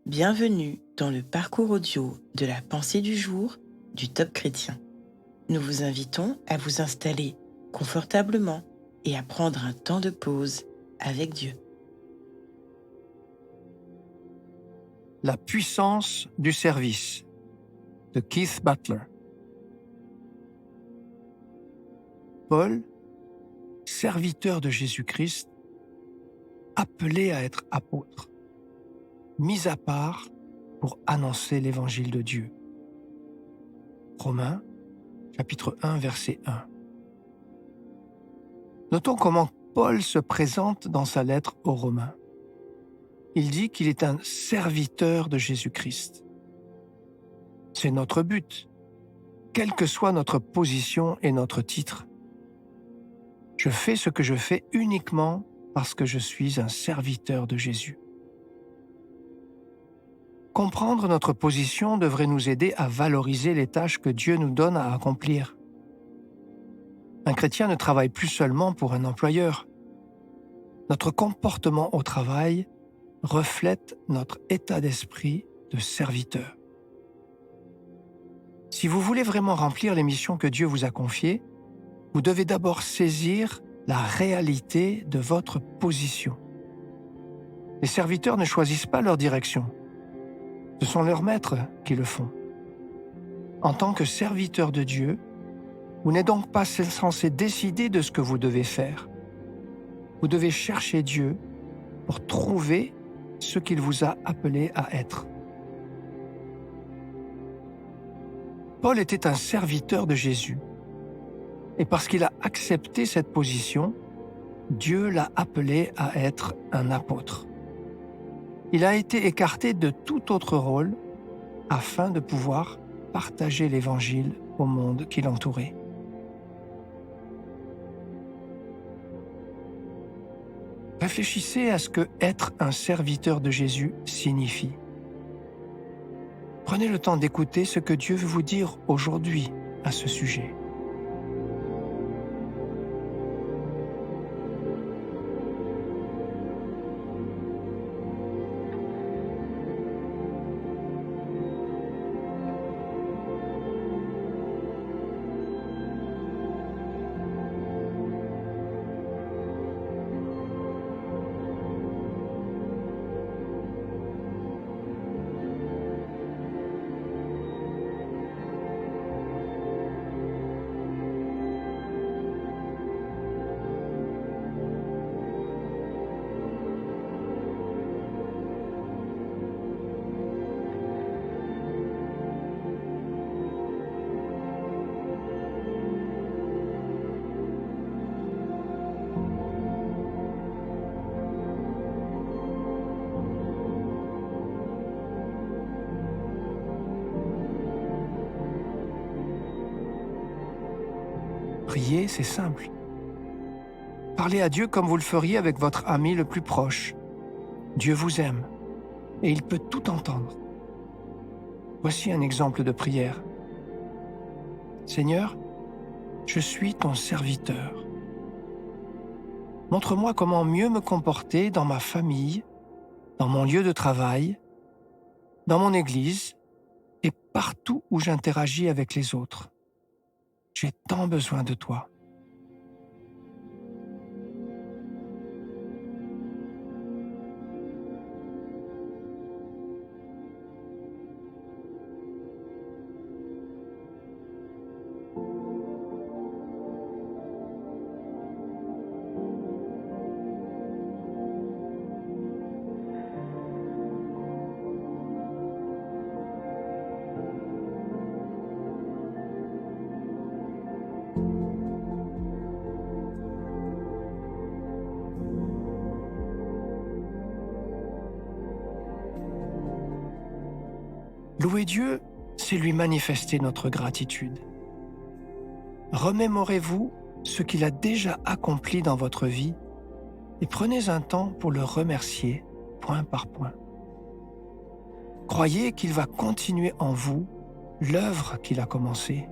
Bienvenue dans le parcours audio de la pensée du jour du Top Chrétien. Nous vous invitons à vous installer confortablement et à prendre un temps de pause avec Dieu. La puissance du service de Keith Butler. Paul, serviteur de Jésus-Christ, appelé à être apôtre, mis à part pour annoncer l'évangile de Dieu. Romains, chapitre 1, verset 1. Notons comment Paul se présente dans sa lettre aux Romains. Il dit qu'il est un serviteur de Jésus-Christ. C'est notre but, quelle que soit notre position et notre titre. Je fais ce que je fais uniquement parce que je suis un serviteur de Jésus. Comprendre notre position devrait nous aider à valoriser les tâches que Dieu nous donne à accomplir. Un chrétien ne travaille plus seulement pour un employeur. Notre comportement au travail reflète notre état d'esprit de serviteur. Si vous voulez vraiment remplir les missions que Dieu vous a confiées, vous devez d'abord saisir la réalité de votre position. Les serviteurs ne choisissent pas leur direction. Ce sont leurs maîtres qui le font. En tant que serviteur de Dieu, vous n'êtes donc pas censé décider de ce que vous devez faire. Vous devez chercher Dieu pour trouver ce qu'il vous a appelé à être. Paul était un serviteur de Jésus. Et parce qu'il a accepté cette position, Dieu l'a appelé à être un apôtre. Il a été écarté de tout autre rôle afin de pouvoir partager l'Évangile au monde qui l'entourait. Réfléchissez à ce que être un serviteur de Jésus signifie. Prenez le temps d'écouter ce que Dieu veut vous dire aujourd'hui à ce sujet. Prier, c'est simple. Parlez à Dieu comme vous le feriez avec votre ami le plus proche. Dieu vous aime et il peut tout entendre. Voici un exemple de prière. Seigneur, je suis ton serviteur. Montre-moi comment mieux me comporter dans ma famille, dans mon lieu de travail, dans mon église et partout où j'interagis avec les autres. J'ai tant besoin de toi. Louer Dieu, c'est lui manifester notre gratitude. Remémorez-vous ce qu'il a déjà accompli dans votre vie et prenez un temps pour le remercier point par point. Croyez qu'il va continuer en vous l'œuvre qu'il a commencée,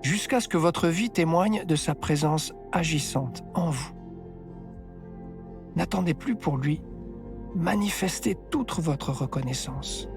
jusqu'à ce que votre vie témoigne de sa présence agissante en vous. N'attendez plus pour lui, manifestez toute votre reconnaissance.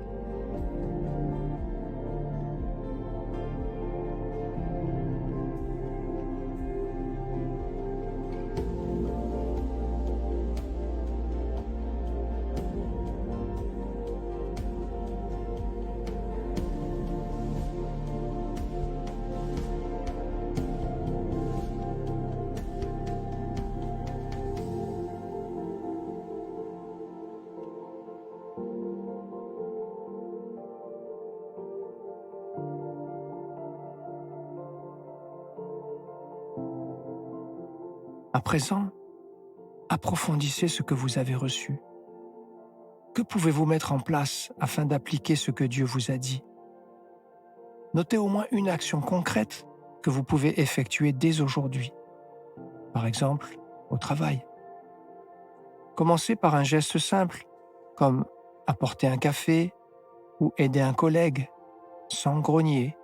À présent, approfondissez ce que vous avez reçu. Que pouvez-vous mettre en place afin d'appliquer ce que Dieu vous a dit? Notez au moins une action concrète que vous pouvez effectuer dès aujourd'hui. Par exemple, au travail. Commencez par un geste simple, comme apporter un café ou aider un collègue, sans grogner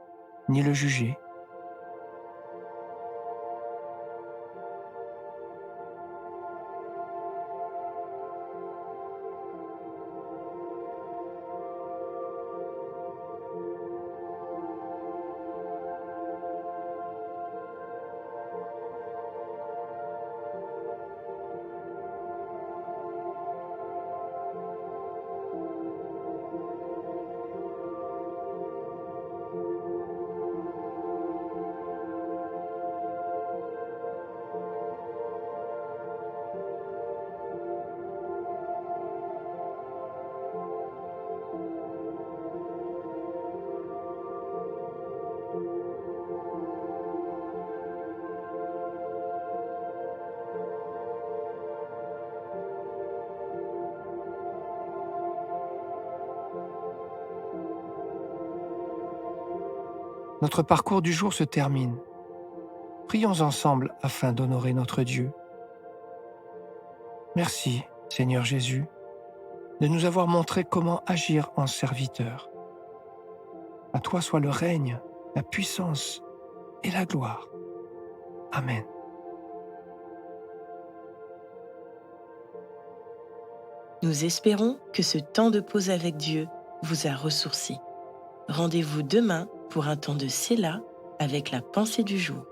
ni le juger. Notre parcours du jour se termine. Prions ensemble afin d'honorer notre Dieu. Merci, Seigneur Jésus, de nous avoir montré comment agir en serviteur. À toi soit le règne, la puissance et la gloire. Amen. Nous espérons que ce temps de pause avec Dieu vous a ressourci. Rendez-vous demain pour un temps de Séla avec la pensée du jour.